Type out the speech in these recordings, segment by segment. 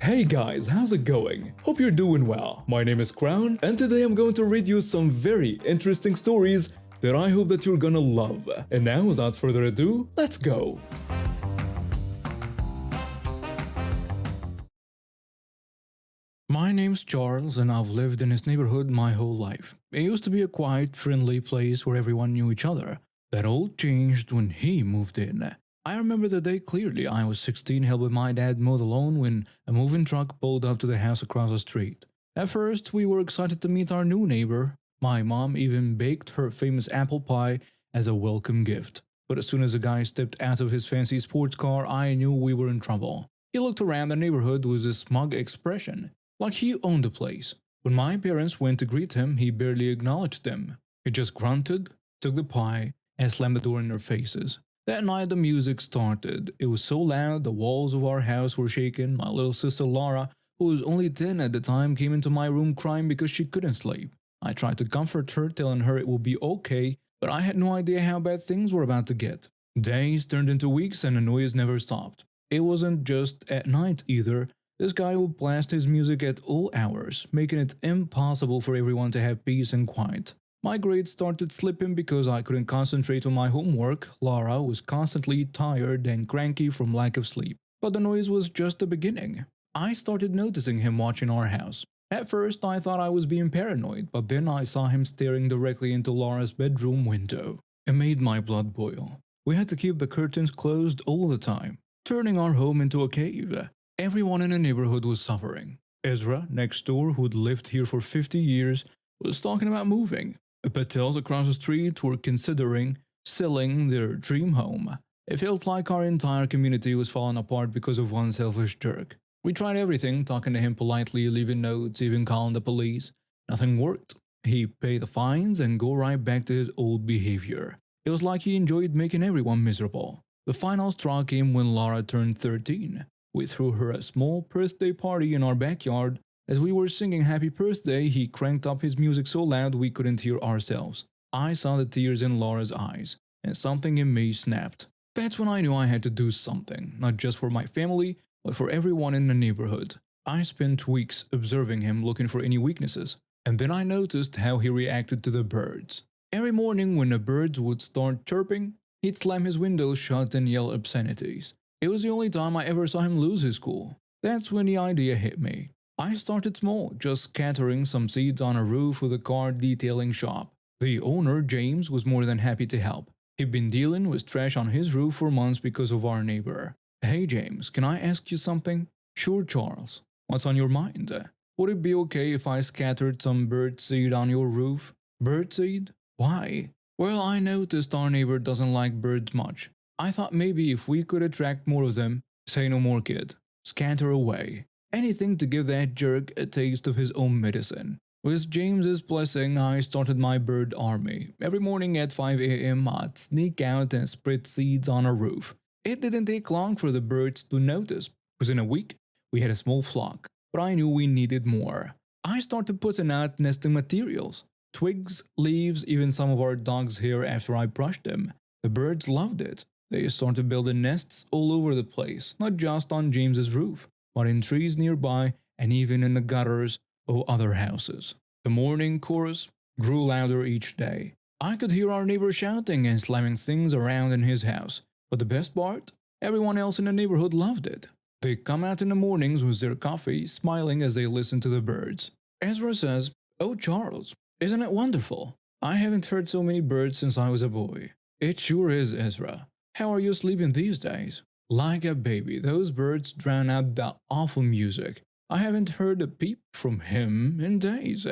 Hey guys, how's it going? Hope you're doing well. My name is Crown, and today I'm going to read you some very interesting stories that I hope that you're gonna love. And now, without further ado, let's go! My name's Charles, and I've lived in this neighborhood my whole life. It used to be a quiet, friendly place where everyone knew each other. That all changed when he moved in. I remember the day clearly. I was 16, helping my dad mow the lawn when a moving truck pulled up to the house across the street. At first, we were excited to meet our new neighbor. My mom even baked her famous apple pie as a welcome gift. But as soon as the guy stepped out of his fancy sports car, I knew we were in trouble. He looked around the neighborhood with a smug expression, like he owned the place. When my parents went to greet him, he barely acknowledged them. He just grunted, took the pie, and slammed the door in their faces. That night the music started. It was so loud the walls of our house were shaking. My little sister Laura, who was only 10 at the time, came into my room crying because she couldn't sleep. I tried to comfort her, telling her it would be okay, but I had no idea how bad things were about to get. Days turned into weeks and the noise never stopped. It wasn't just at night either. This guy would blast his music at all hours, making it impossible for everyone to have peace and quiet. My grades started slipping because I couldn't concentrate on my homework. Laura was constantly tired and cranky from lack of sleep. But the noise was just the beginning. I started noticing him watching our house. At first I thought I was being paranoid, but then I saw him staring directly into Laura's bedroom window. It made my blood boil. We had to keep the curtains closed all the time, turning our home into a cave. Everyone in the neighborhood was suffering. Ezra, next door, who'd lived here for 50 years, was talking about moving. The Patels across the street were considering selling their dream home. It felt like our entire community was falling apart because of one selfish jerk. We tried everything, talking to him politely, leaving notes, even calling the police. Nothing worked. He paid the fines and go right back to his old behavior. It was like he enjoyed making everyone miserable. The final straw came when Laura turned 13. We threw her a small birthday party in our backyard. As we were singing happy birthday, he cranked up his music so loud we couldn't hear ourselves. I saw the tears in Laura's eyes, and something in me snapped. That's when I knew I had to do something, not just for my family, but for everyone in the neighborhood. I spent weeks observing him, looking for any weaknesses, and then I noticed how he reacted to the birds. Every morning when the birds would start chirping, he'd slam his windows shut and yell obscenities. It was the only time I ever saw him lose his cool. That's when the idea hit me. I started small, just scattering some seeds on a roof with a car detailing shop. The owner, James, was more than happy to help. He'd been dealing with trash on his roof for months because of our neighbor. Hey James, can I ask you something? Sure, Charles. What's on your mind? Would it be okay if I scattered some birdseed on your roof? Birdseed? Why? Well, I noticed our neighbor doesn't like birds much. I thought maybe if we could attract more of them. Say no more, kid. Scatter away. Anything to give that jerk a taste of his own medicine. With James's blessing, I started my bird army. Every morning at 5 a.m. I'd sneak out and spread seeds on a roof. It didn't take long for the birds to notice. Within a week, we had a small flock, but I knew we needed more. I started putting out nesting materials. Twigs, leaves, even some of our dogs' hair after I brushed them. The birds loved it. They started building nests all over the place, not just on James's roof, but in trees nearby and even in the gutters of other houses. The morning chorus grew louder each day. I could hear our neighbor shouting and slamming things around in his house. But the best part? Everyone else in the neighborhood loved it. They'd come out in the mornings with their coffee, smiling as they listened to the birds. Ezra says, "Oh Charles, isn't it wonderful? I haven't heard so many birds since I was a boy." It sure is, Ezra. How are you sleeping these days? Like a baby. Those birds drown out that awful music. I haven't heard a peep from him in days.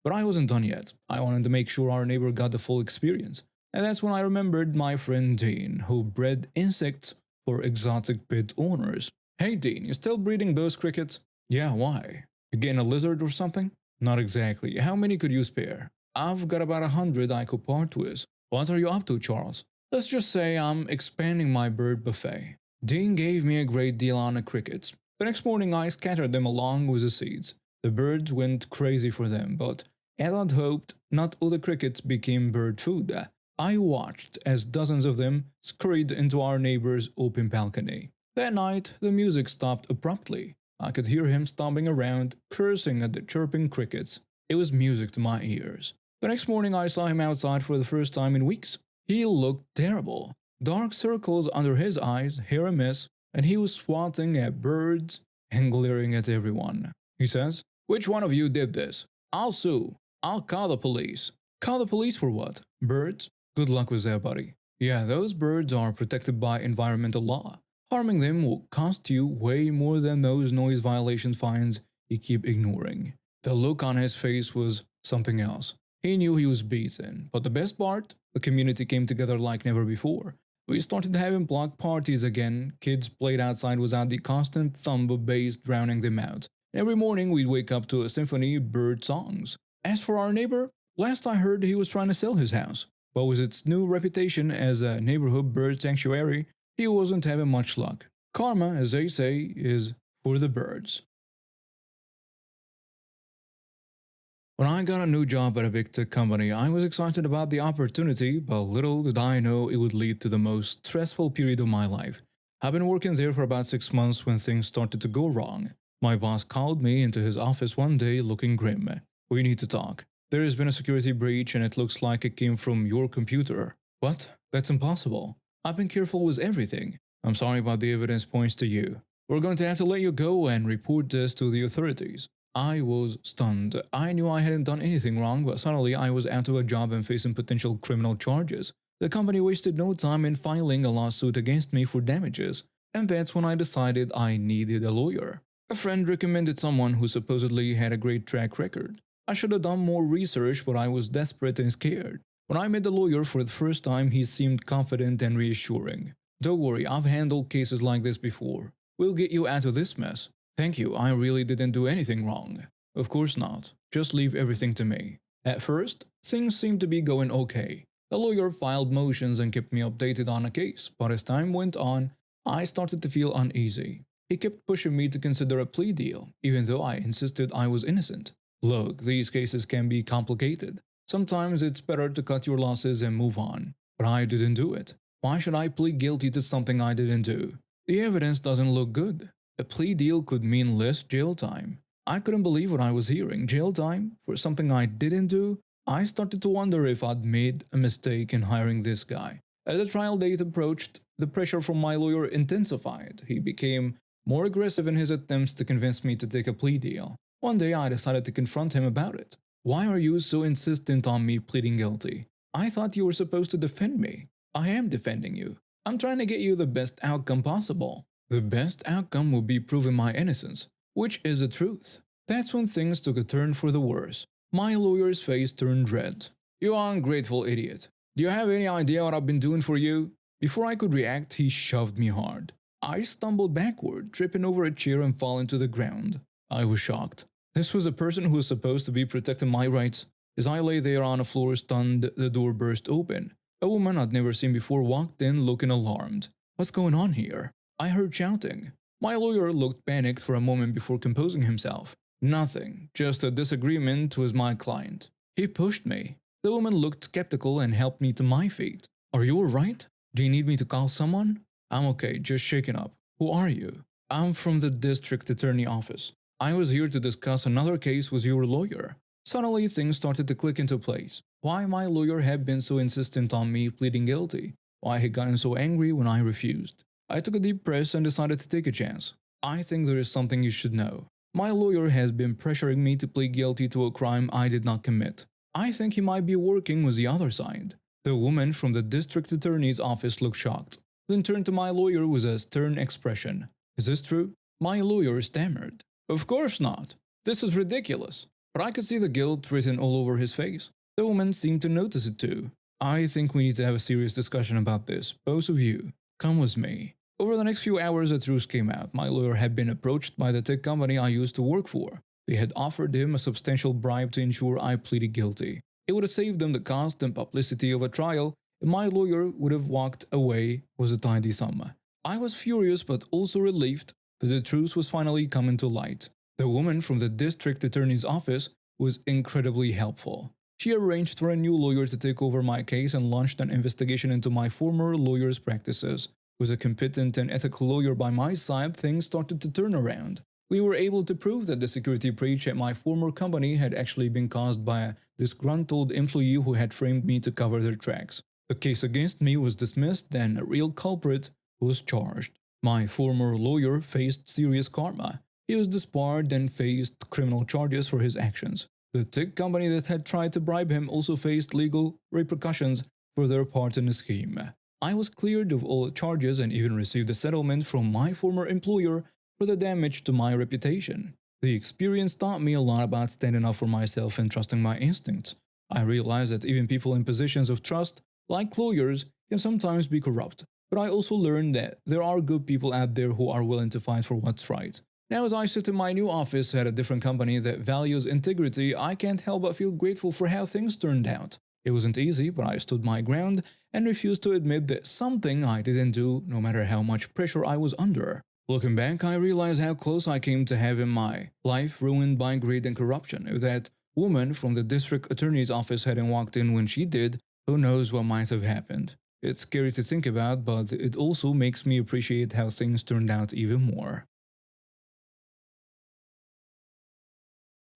But I wasn't done yet. I wanted to make sure our neighbor got the full experience. And that's when I remembered my friend Dean, who bred insects for exotic pet owners. Hey Dean, you still breeding those crickets? Yeah, why? You getting a lizard or something? Not exactly. How many could you spare? I've got about 100 I could part with. What are you up to, Charles? Let's just say I'm expanding my bird buffet. Dean gave me a great deal on the crickets. The next morning I scattered them along with the seeds. The birds went crazy for them, but as I'd hoped, not all the crickets became bird food. I watched as dozens of them scurried into our neighbor's open balcony. That night, the music stopped abruptly. I could hear him stomping around, cursing at the chirping crickets. It was music to my ears. The next morning I saw him outside for the first time in weeks. He looked terrible. Dark circles under his eyes, hair a mess, and he was swatting at birds and glaring at everyone. He says, "Which one of you did this? I'll sue. I'll call the police." Call the police for what? Birds? Good luck with that, buddy. Yeah, those birds are protected by environmental law. Harming them will cost you way more than those noise violation fines you keep ignoring. The look on his face was something else. He knew he was beaten, but the best part, the community came together like never before. We started having block parties again, kids played outside without the constant thump of bass drowning them out. Every morning we'd wake up to a symphony of bird songs. As for our neighbor, last I heard he was trying to sell his house, but with its new reputation as a neighborhood bird sanctuary, he wasn't having much luck. Karma, as they say, is for the birds. When I got a new job at a big tech company, I was excited about the opportunity, but little did I know it would lead to the most stressful period of my life. I've been working there for about 6 months when things started to go wrong. My boss called me into his office one day looking grim. "We need to talk. There has been a security breach and it looks like it came from your computer." "What? That's impossible. I've been careful with everything." "I'm sorry, but the evidence points to you. We're going to have to let you go and report this to the authorities." I was stunned. I knew I hadn't done anything wrong, but suddenly I was out of a job and facing potential criminal charges. The company wasted no time in filing a lawsuit against me for damages, and that's when I decided I needed a lawyer. A friend recommended someone who supposedly had a great track record. I should have done more research, but I was desperate and scared. When I met the lawyer for the first time, he seemed confident and reassuring. "Don't worry, I've handled cases like this before. We'll get you out of this mess." "Thank you, I really didn't do anything wrong." "Of course not. Just leave everything to me." At first, things seemed to be going okay. The lawyer filed motions and kept me updated on a case, but as time went on, I started to feel uneasy. He kept pushing me to consider a plea deal, even though I insisted I was innocent. "Look, these cases can be complicated. Sometimes it's better to cut your losses and move on." But I didn't do it. Why should I plead guilty to something I didn't do? The evidence doesn't look good. A plea deal could mean less jail time. I couldn't believe what I was hearing. Jail time for something I didn't do? I started to wonder if I'd made a mistake in hiring this guy. As the trial date approached, the pressure from my lawyer intensified. He became more aggressive in his attempts to convince me to take a plea deal. One day I decided to confront him about it. "Why are you so insistent on me pleading guilty? I thought you were supposed to defend me." "I am defending you. I'm trying to get you the best outcome possible." "The best outcome would be proving my innocence, which is the truth." That's when things took a turn for the worse. My lawyer's face turned red. "You ungrateful idiot. Do you have any idea what I've been doing for you?" Before I could react, he shoved me hard. I stumbled backward, tripping over a chair and falling to the ground. I was shocked. This was a person who was supposed to be protecting my rights. As I lay there on the floor stunned, the door burst open. A woman I'd never seen before walked in looking alarmed. "What's going on here?" I heard shouting. My lawyer looked panicked for a moment before composing himself. "Nothing, just a disagreement with my client." He pushed me. The woman looked skeptical and helped me to my feet. "Are you alright? Do you need me to call someone?" "I'm okay, just shaken up." "Who are you?" "I'm from the district attorney office. I was here to discuss another case with your lawyer." Suddenly things started to click into place. Why my lawyer had been so insistent on me pleading guilty. Why he'd gotten so angry when I refused. I took a deep breath and decided to take a chance. "I think there is something you should know. My lawyer has been pressuring me to plead guilty to a crime I did not commit. I think he might be working with the other side." The woman from the district attorney's office looked shocked, then turned to my lawyer with a stern expression. "Is this true?" My lawyer stammered. "Of course not. This is ridiculous." But I could see the guilt written all over his face. The woman seemed to notice it too. "I think we need to have a serious discussion about this, both of you. Come with me." Over the next few hours, the truth came out. My lawyer had been approached by the tech company I used to work for. They had offered him a substantial bribe to ensure I pleaded guilty. It would have saved them the cost and publicity of a trial, and my lawyer would have walked away with a tidy sum. I was furious but also relieved that the truth was finally coming to light. The woman from the district attorney's office was incredibly helpful. She arranged for a new lawyer to take over my case and launched an investigation into my former lawyer's practices. With a competent and ethical lawyer by my side, things started to turn around. We were able to prove that the security breach at my former company had actually been caused by a disgruntled employee who had framed me to cover their tracks. The case against me was dismissed and a real culprit was charged. My former lawyer faced serious karma. He was disbarred and faced criminal charges for his actions. The tech company that had tried to bribe him also faced legal repercussions for their part in the scheme. I was cleared of all charges and even received a settlement from my former employer for the damage to my reputation. The experience taught me a lot about standing up for myself and trusting my instincts. I realized that even people in positions of trust, like lawyers, can sometimes be corrupt. But I also learned that there are good people out there who are willing to fight for what's right. Now, as I sit in my new office at a different company that values integrity, I can't help but feel grateful for how things turned out. It wasn't easy, but I stood my ground and refused to admit that something I didn't do, no matter how much pressure I was under. Looking back, I realize how close I came to having my life ruined by greed and corruption. If that woman from the district attorney's office hadn't walked in when she did, who knows what might have happened. It's scary to think about, but it also makes me appreciate how things turned out even more.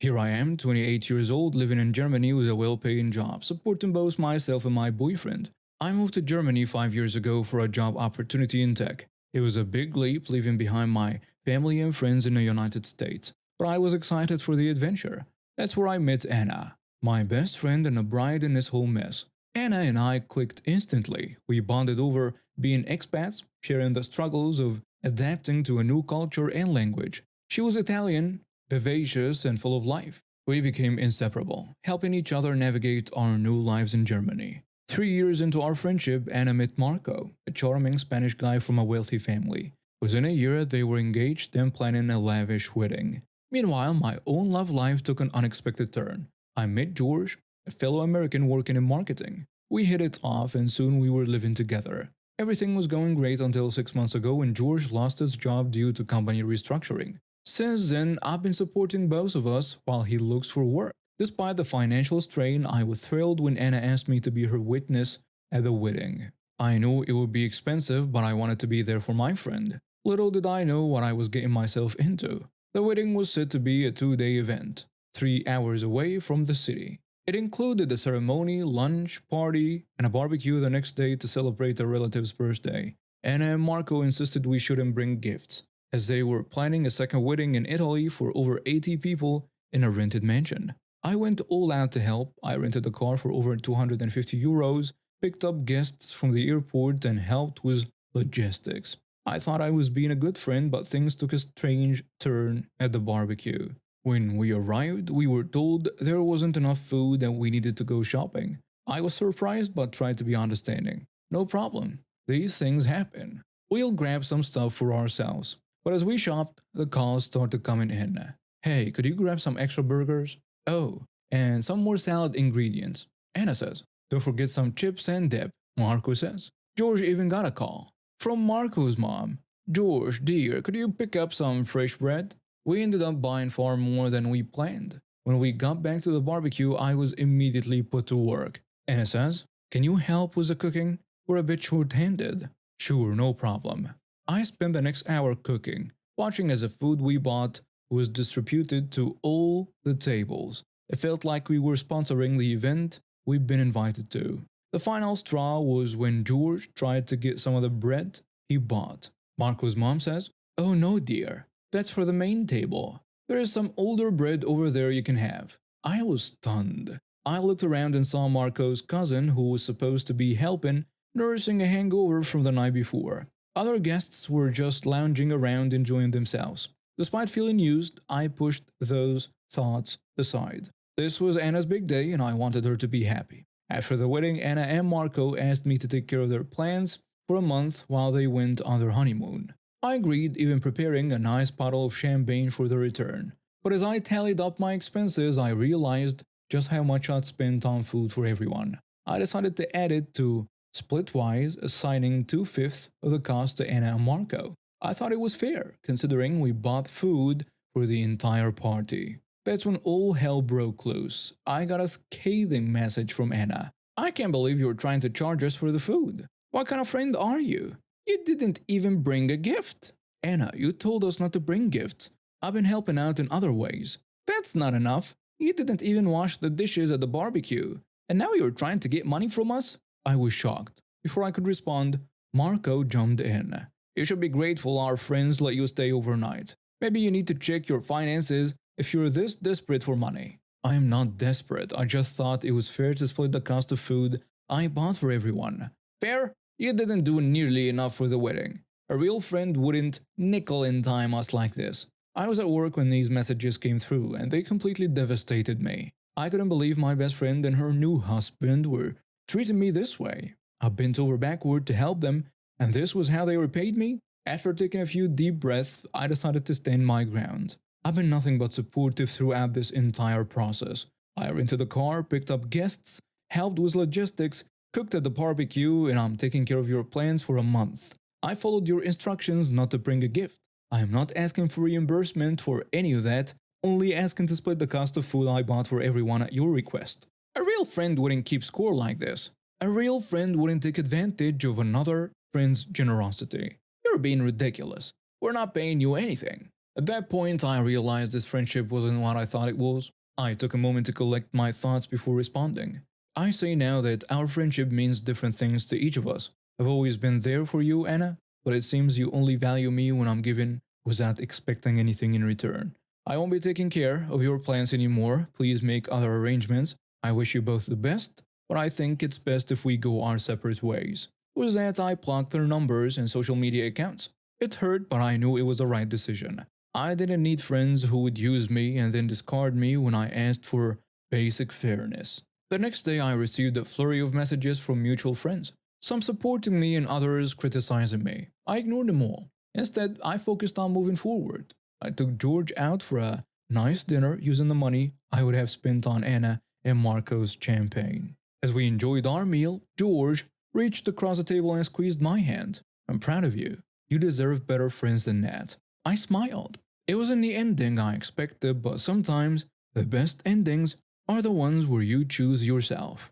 Here I am, 28 years old, living in Germany with a well-paying job, supporting both myself and my boyfriend. I moved to Germany 5 years ago for a job opportunity in tech. It was a big leap leaving behind my family and friends in the United States, but I was excited for the adventure. That's where I met Anna, my best friend and a bride in this whole mess. Anna and I clicked instantly. We bonded over being expats, sharing the struggles of adapting to a new culture and language. She was Italian, vivacious, and full of life. We became inseparable, helping each other navigate our new lives in Germany. 3 years into our friendship, Anna met Marco, a charming Spanish guy from a wealthy family. Within a year, they were engaged and planning a lavish wedding. Meanwhile, my own love life took an unexpected turn. I met George, a fellow American working in marketing. We hit it off and soon we were living together. Everything was going great until 6 months ago when George lost his job due to company restructuring. Since then, I've been supporting both of us while he looks for work. Despite the financial strain, I was thrilled when Anna asked me to be her witness at the wedding. I knew it would be expensive, but I wanted to be there for my friend. Little did I know what I was getting myself into. The wedding was set to be a 2-day event, 3 hours away from the city. It included a ceremony, lunch, party, and a barbecue the next day to celebrate a relative's birthday. Anna and Marco insisted we shouldn't bring gifts, as they were planning a second wedding in Italy for over 80 people in a rented mansion. I went all out to help. I rented a car for over 250 euros, picked up guests from the airport, and helped with logistics. I thought I was being a good friend, but things took a strange turn at the barbecue. When we arrived, we were told there wasn't enough food and we needed to go shopping. I was surprised but tried to be understanding. No problem. These things happen. We'll grab some stuff for ourselves. But as we shopped, the calls started coming in. Hey, could you grab some extra burgers? Oh, and some more salad ingredients. Anna says, don't forget some chips and dip. Marco says. George even got a call from Marco's mom. George, dear, could you pick up some fresh bread? We ended up buying far more than we planned. When we got back to the barbecue, I was immediately put to work. Anna says, can you help with the cooking? We're a bit short-handed. Sure, no problem. I spent the next hour cooking, watching as the food we bought was distributed to all the tables. It felt like we were sponsoring the event we'd been invited to. The final straw was when George tried to get some of the bread he bought. Marco's mom says, oh no dear, that's for the main table. There is some older bread over there you can have. I was stunned. I looked around and saw Marco's cousin, who was supposed to be helping, nursing a hangover from the night before. Other guests were just lounging around enjoying themselves. Despite feeling used, I pushed those thoughts aside. This was Anna's big day and I wanted her to be happy. After the wedding, Anna and Marco asked me to take care of their plans for a month while they went on their honeymoon. I agreed, even preparing a nice bottle of champagne for the return. But as I tallied up my expenses, I realized just how much I'd spent on food for everyone. I decided to add it to splitwise, assigning 2/5 of the cost to Anna and Marco. I thought it was fair, considering we bought food for the entire party. That's when all hell broke loose. I got a scathing message from Anna. I can't believe you're trying to charge us for the food. What kind of friend are you? You didn't even bring a gift. Anna, you told us not to bring gifts. I've been helping out in other ways. That's not enough. You didn't even wash the dishes at the barbecue. And now you're trying to get money from us? I was shocked. Before I could respond, Marco jumped in. You should be grateful our friends let you stay overnight. Maybe you need to check your finances if you're this desperate for money. I am not desperate. I just thought it was fair to split the cost of food I bought for everyone. Fair? You didn't do nearly enough for the wedding. A real friend wouldn't nickel and dime us like this. I was at work when these messages came through, and they completely devastated me. I couldn't believe my best friend and her new husband were treating me this way. I bent over backward to help them, and this was how they repaid me? After taking a few deep breaths, I decided to stand my ground. I've been nothing but supportive throughout this entire process. I rented a car, picked up guests, helped with logistics, cooked at the barbecue, and I'm taking care of your plans for a month. I followed your instructions not to bring a gift. I am not asking for reimbursement for any of that, only asking to split the cost of food I bought for everyone at your request. A real friend wouldn't keep score like this. A real friend wouldn't take advantage of another friend's generosity. You're being ridiculous. We're not paying you anything. At that point, I realized this friendship wasn't what I thought it was. I took a moment to collect my thoughts before responding. I say now that our friendship means different things to each of us. I've always been there for you, Anna, but it seems you only value me when I'm giving without expecting anything in return. I won't be taking care of your plans anymore. Please make other arrangements. I wish you both the best, but I think it's best if we go our separate ways. With that, I blocked their numbers and social media accounts. It hurt, but I knew it was the right decision. I didn't need friends who would use me and then discard me when I asked for basic fairness. The next day, I received a flurry of messages from mutual friends, some supporting me and others criticizing me. I ignored them all. Instead, I focused on moving forward. I took George out for a nice dinner using the money I would have spent on Anna and Marco's champagne. As we enjoyed our meal, George reached across the table and squeezed my hand. I'm proud of you. You deserve better friends than that. I smiled. It wasn't the ending I expected, but sometimes the best endings are the ones where you choose yourself.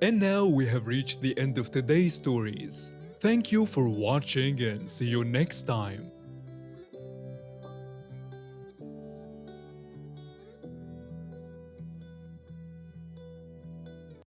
And now we have reached the end of today's stories. Thank you for watching and see you next time.